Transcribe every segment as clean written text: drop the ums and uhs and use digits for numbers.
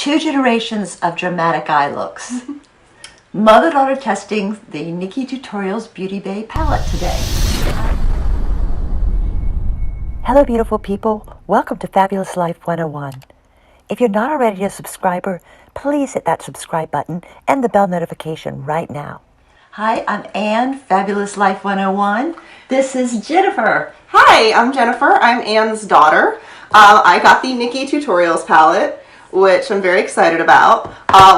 Two generations of dramatic eye looks. Mother-daughter testing the NikkieTutorials Beauty Bay palette today. Hello beautiful people, welcome to Fabulous Life 101. If you're not already a subscriber, please hit that subscribe button and the bell notification right now. Hi, I'm Anne, Fabulous Life 101. This is Jennifer. Hi, I'm Jennifer. I'm Anne's daughter. I got the NikkieTutorials palette, which I'm very excited about.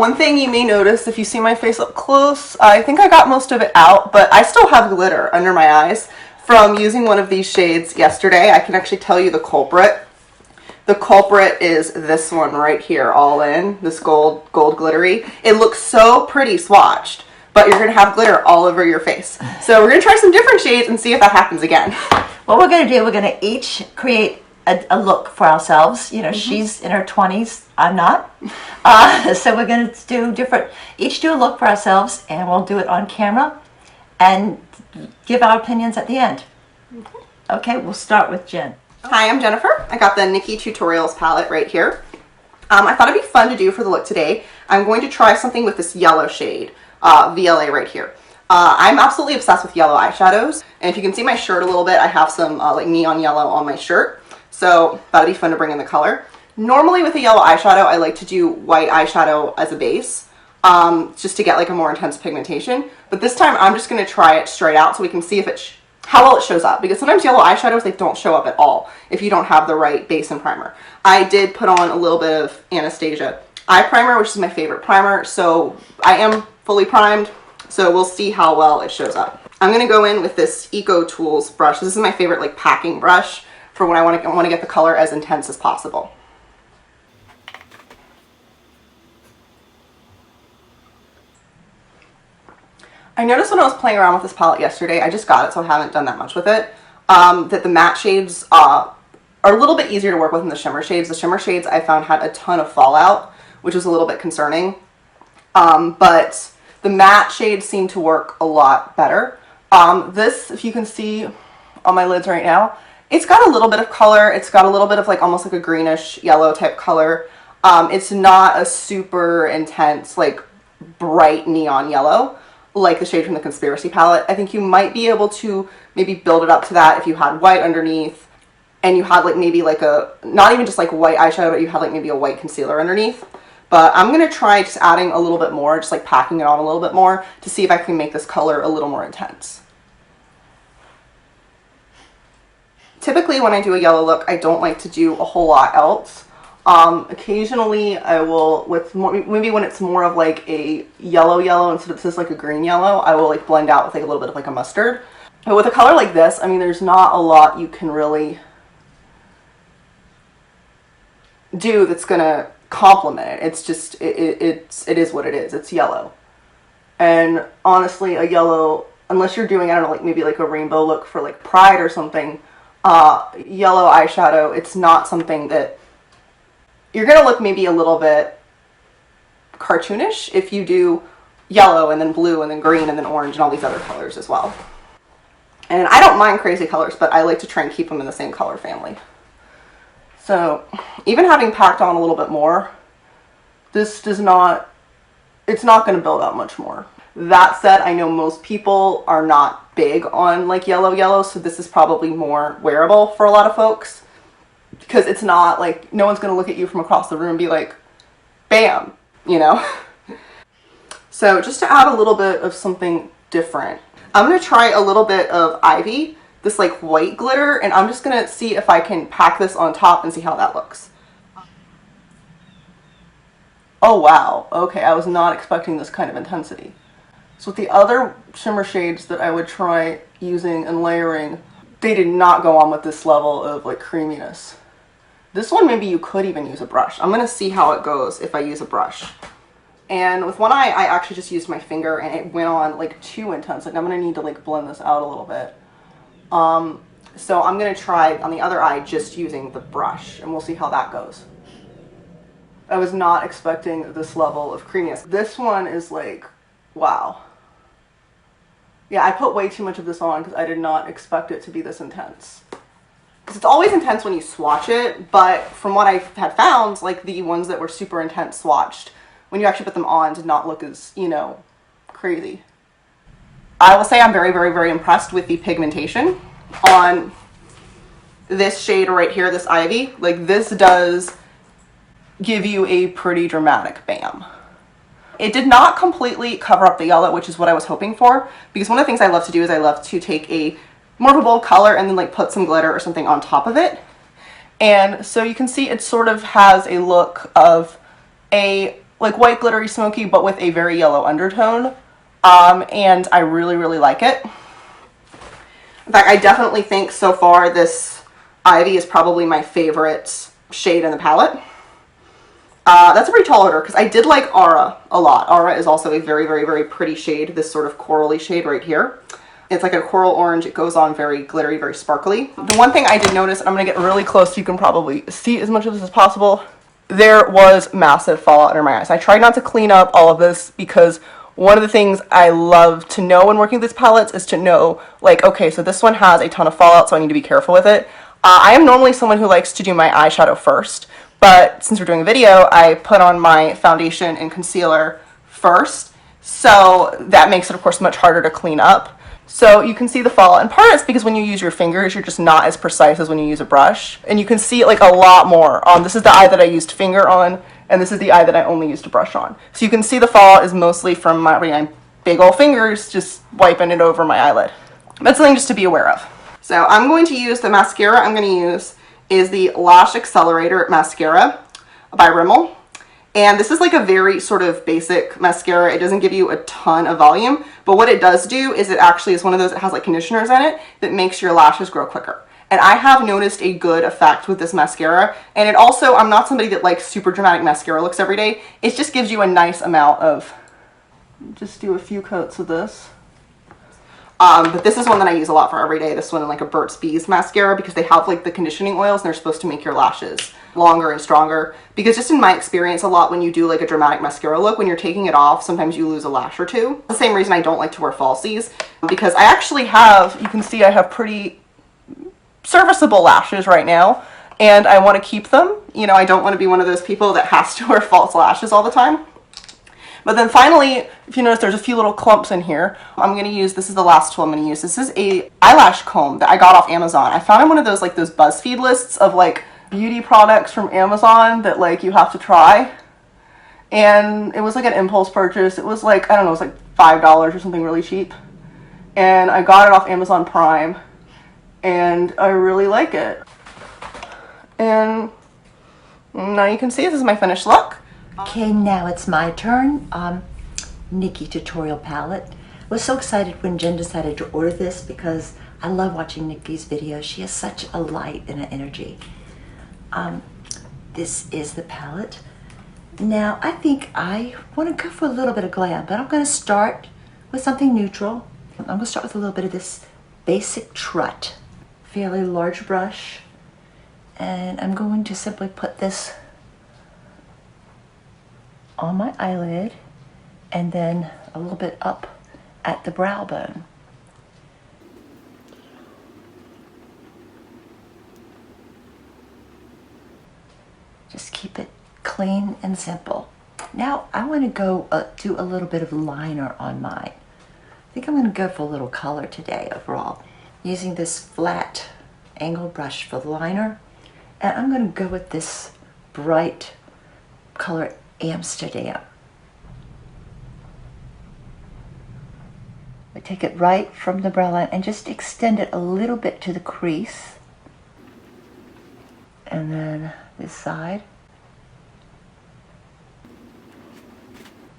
One thing you may notice if you see my face up close, I think I got most of it out, but I still have glitter under my eyes from using one of these shades yesterday. I can actually tell you the culprit. The culprit is this one right here, all in, this gold glittery. It looks so pretty swatched, but you're gonna have glitter all over your face. So we're gonna try some different shades and see if that happens again. What we're gonna do, we're gonna each create a look for ourselves. You know, she's in her 20s, I'm not. So we're gonna do each do a look for ourselves, and we'll do it on camera and give our opinions at the end. Okay, we'll start with Jen. Hi, I'm Jennifer. I got the NikkieTutorials palette right here. I thought it'd be fun to do for the look today. I'm going to try something with this yellow shade, VLA right here. I'm absolutely obsessed with yellow eyeshadows, and if you can see my shirt a little bit, I have some like neon yellow on my shirt, so that'd be fun to bring in the color. Normally with a yellow eyeshadow, I like to do white eyeshadow as a base, just to get like a more intense pigmentation, but this time I'm just going to try it straight out so we can see if how well it shows up, because sometimes yellow eyeshadows, they don't show up at all if you don't have the right base and primer. I did put on a little bit of Anastasia eye primer, which is my favorite primer, so I am fully primed, so we'll see how well it shows up. I'm going to go in with this Eco Tools brush. This is my favorite like packing brush for when I want to get the color as intense as possible. I noticed when I was playing around with this palette yesterday, I just got it so I haven't done that much with it, that the matte shades are a little bit easier to work with than the shimmer shades. The shimmer shades I found had a ton of fallout, which was a little bit concerning, but the matte shades seem to work a lot better. This, if you can see on my lids right now, it's got a little bit of color. It's got a little bit of like almost like a greenish yellow type color. It's not a super intense like bright neon yellow like the shade from the Conspiracy palette. I think you might be able to maybe build it up to that if you had white underneath and you had like maybe like not even just like white eyeshadow, but you had like maybe a white concealer underneath. But I'm going to try just adding a little bit more, just like packing it on a little bit more to see if I can make this color a little more intense. Typically when I do a yellow look, I don't like to do a whole lot else. Occasionally I will, maybe when it's more of like a yellow instead of just like a green yellow, I will like blend out with like a little bit of like a mustard. But with a color like this, I mean, there's not a lot you can really do that's gonna complement it. It's just, it is what it is. It's yellow. And honestly, a yellow, unless you're doing, I don't know, like maybe like a rainbow look for like Pride or something, yellow eyeshadow, it's not something that you're going to look maybe a little bit cartoonish if you do yellow and then blue and then green and then orange and all these other colors as well. And I don't mind crazy colors, but I like to try and keep them in the same color family. So even having packed on a little bit more, it's not going to build out much more. That said, I know most people are not big on like yellow, so this is probably more wearable for a lot of folks. Because it's not like, no one's going to look at you from across the room and be like, bam, you know? So just to add a little bit of something different, I'm going to try a little bit of Ivy, this like white glitter, and I'm just going to see if I can pack this on top and see how that looks. Oh wow, okay, I was not expecting this kind of intensity. So with the other shimmer shades that I would try using and layering, they did not go on with this level of like creaminess. This one, maybe you could even use a brush. I'm going to see how it goes if I use a brush. And with one eye, I actually just used my finger and it went on like too intense. Like I'm going to need to like blend this out a little bit. So I'm going to try on the other eye just using the brush and we'll see how that goes. I was not expecting this level of creaminess. This one is like, wow. Yeah, I put way too much of this on because I did not expect it to be this intense. Because it's always intense when you swatch it, but from what I had found, like the ones that were super intense swatched, when you actually put them on, did not look as, you know, crazy. I will say I'm very, very, very impressed with the pigmentation on this shade right here, this Ivy. Like, this does give you a pretty dramatic bam. It did not completely cover up the yellow, which is what I was hoping for, because one of the things I love to do is I love to take a more of a bold color and then like put some glitter or something on top of it. And so you can see it sort of has a look of a like white glittery smoky, but with a very yellow undertone. And I really, really like it. In fact, I definitely think so far this Ivy is probably my favorite shade in the palette. That's a pretty tall order because I did like Aura a lot. Aura is also a very, very, very pretty shade, this sort of corally shade right here. It's like a coral orange. It goes on very glittery, very sparkly. The one thing I did notice, and I'm going to get really close so you can probably see as much of this as possible, there was massive fallout under my eyes. I tried not to clean up all of this because one of the things I love to know when working with these palettes is to know, like, okay, so this one has a ton of fallout, so I need to be careful with it. I am normally someone who likes to do my eyeshadow first, but since we're doing a video, I put on my foundation and concealer first, so that makes it, of course, much harder to clean up. So you can see the fallout, and part of it's because when you use your fingers, you're just not as precise as when you use a brush, and you can see it like a lot more. This is the eye that I used finger on, and this is the eye that I only used a brush on. So you can see the fallout is mostly from my big old fingers just wiping it over my eyelid. That's something just to be aware of. So I'm going to use the mascara I'm going to use is the Lash Accelerator Mascara by Rimmel. And this is like a very sort of basic mascara. It doesn't give you a ton of volume, but what it does do is it actually is one of those that has like conditioners in it that makes your lashes grow quicker. And I have noticed a good effect with this mascara. And it also, I'm not somebody that likes super dramatic mascara looks every day. It just gives you a nice amount of, just do a few coats of this. But this is one that I use a lot for every day. This one and like a Burt's Bees mascara because they have like the conditioning oils and they're supposed to make your lashes longer and stronger. Because just in my experience a lot when you do like a dramatic mascara look, when you're taking it off, sometimes you lose a lash or two. The same reason I don't like to wear falsies because I actually have, you can see I have pretty serviceable lashes right now and I want to keep them. You know, I don't want to be one of those people that has to wear false lashes all the time. But then finally, if you notice, there's a few little clumps in here. I'm going to use, this is the last tool I'm going to use. This is a eyelash comb that I got off Amazon. I found it in one of those, like those BuzzFeed lists of like beauty products from Amazon that like you have to try. And it was like an impulse purchase. It was like, I don't know, it was like $5 or something really cheap. And I got it off Amazon Prime. And I really like it. And now you can see this is my finished look. Okay, now it's my turn. Nikkie Tutorial palette. I was so excited when Jen decided to order this because I love watching Nikkie's videos. She has such a light and an energy. This is the palette. Now, I think I want to go for a little bit of glam, but I'm going to start with something neutral. I'm going to start with a little bit of this basic Trut. Fairly large brush. And I'm going to simply put this on my eyelid and then a little bit up at the brow bone. Just keep it clean and simple. Now I want to go do a little bit of liner on mine. I think I'm going to go for a little color today overall. Using this flat angled brush for the liner. And I'm going to go with this bright color Amsterdam. I take it right from the brow line and just extend it a little bit to the crease. And then this side.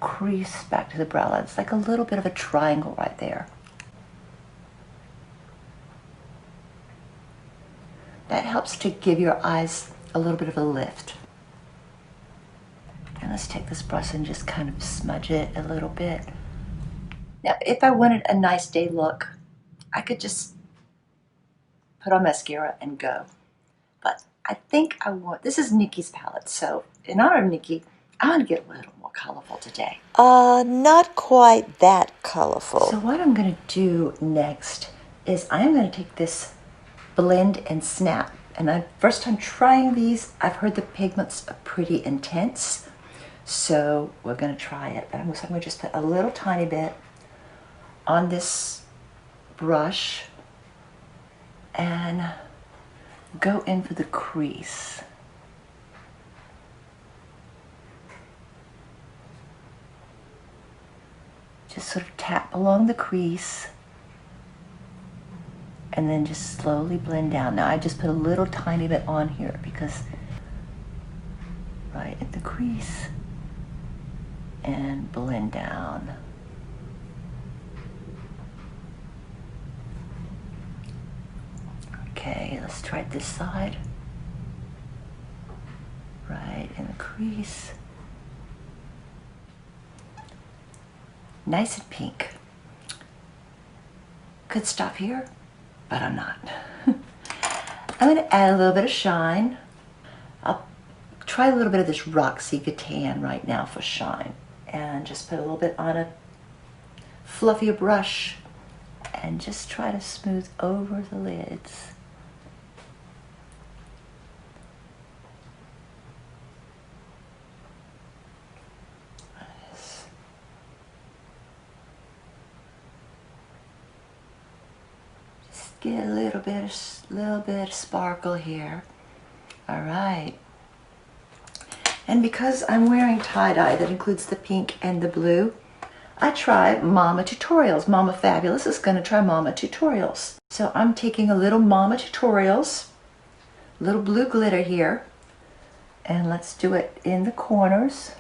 Crease back to the brow line. It's like a little bit of a triangle right there. That helps to give your eyes a little bit of a lift. And let's take this brush and just kind of smudge it a little bit. Now, if I wanted a nice day look, I could just put on mascara and go. But I think I want, this is Nikkie's palette, so in honor of Nikkie, I want to get a little more colorful today. Not quite that colorful. So what I'm going to do next is I'm going to take this blend and snap. And first time trying these, I've heard the pigments are pretty intense. So we're going to try it. I'm going to just put a little tiny bit on this brush and go in for the crease. Just sort of tap along the crease and then just slowly blend down. Now I just put a little tiny bit on here because right at the crease and blend down. Okay, let's try this side. Right in the crease. Nice and pink. Could stop here, but I'm not. I'm going to add a little bit of shine. I'll try a little bit of this Roxy Gatan right now for shine. And just put a little bit on a fluffier brush and just try to smooth over the lids. Just get a little bit of sparkle here. All right. And because I'm wearing tie-dye that includes the pink and the blue, I try Mama Tutorials. Mama Fabulous is going to try Mama Tutorials. So I'm taking a little Mama Tutorials, little blue glitter here, and let's do it in the corners.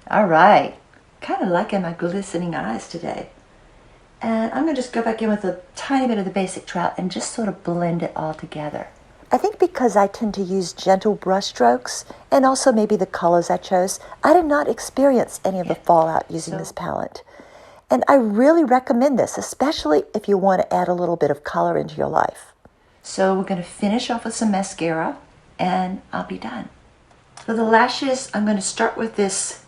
All right, kind of liking my glistening eyes today. And I'm going to just go back in with a tiny bit of the basic trout and just sort of blend it all together. I think because I tend to use gentle brush strokes and also maybe the colors I chose, I did not experience any of the fallout using this palette. And I really recommend this, especially if you want to add a little bit of color into your life. So we're going to finish off with some mascara and I'll be done. For the lashes, I'm going to start with this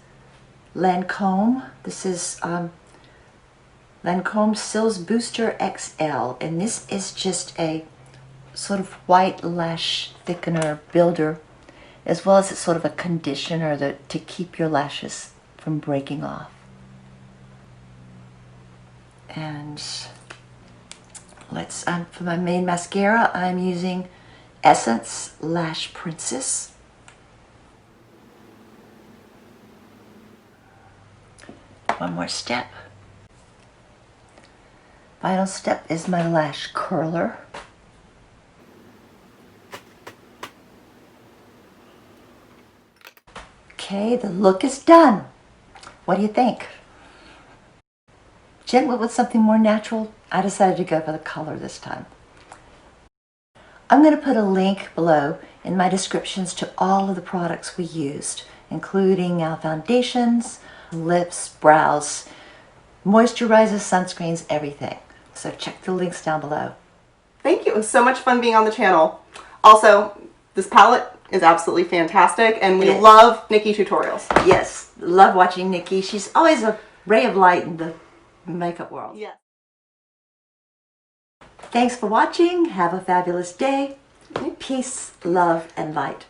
Lancome. This is Lancome Sills Booster XL, and this is just a sort of white lash thickener builder, as well as it's sort of a conditioner to keep your lashes from breaking off. And let's for my main mascara, I'm using Essence Lash Princess. One more step. Final step is my lash curler. Okay, the look is done. What do you think? Jen went with something more natural. I decided to go for the color this time. I'm going to put a link below in my descriptions to all of the products we used, including our foundations, lips, brows, moisturizers, sunscreens, everything. So check the links down below. Thank you. It was so much fun being on the channel. Also, this palette is absolutely fantastic, and we love NikkieTutorials. Yes, love watching Nikki. She's always a ray of light in the makeup world. Yes. Thanks for watching. Have a fabulous day. Peace, love, and light.